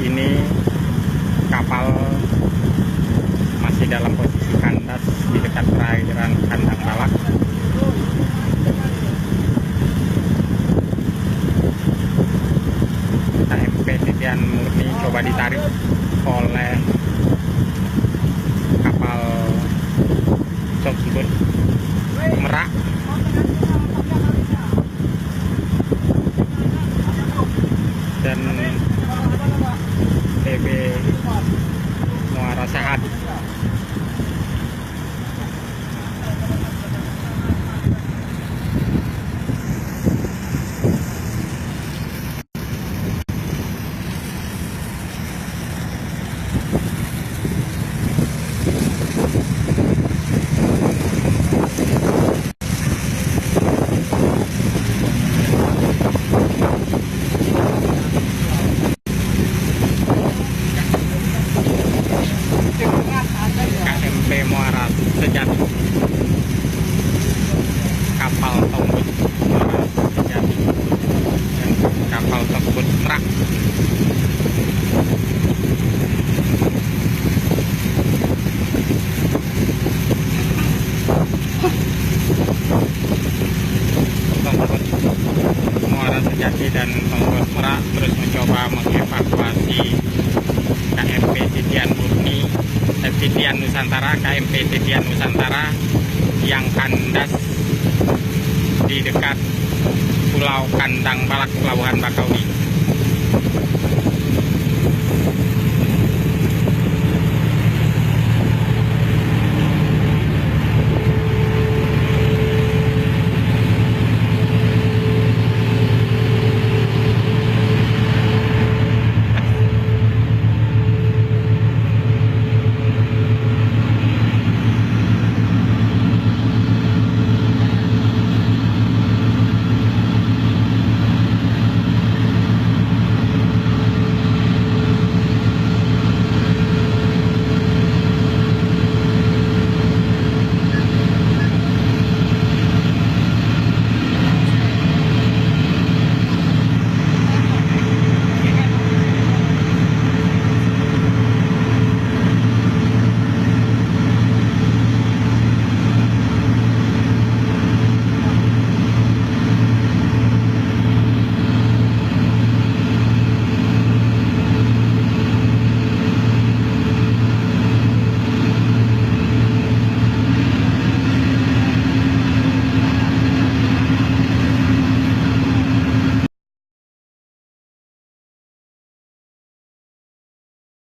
ini kapal masih dalam posisi kandas di dekat perairan Kandang Balak. KMP Titian Murni coba ditarik oleh kapal tersebut Merak. Dan PB Muara Sehat. KMP Muara Sejati, kapal Tombut Muara Sejati dan kapal Tombut Merak. Tombut Muara Sejati dan Tombut Merak terus mencoba mengevakuasi KMP Titian Murni, Titian Nusantara, KMP Titian Nusantara yang kandas di dekat Pulau Kandang Balak, Pelabuhan Bakauni.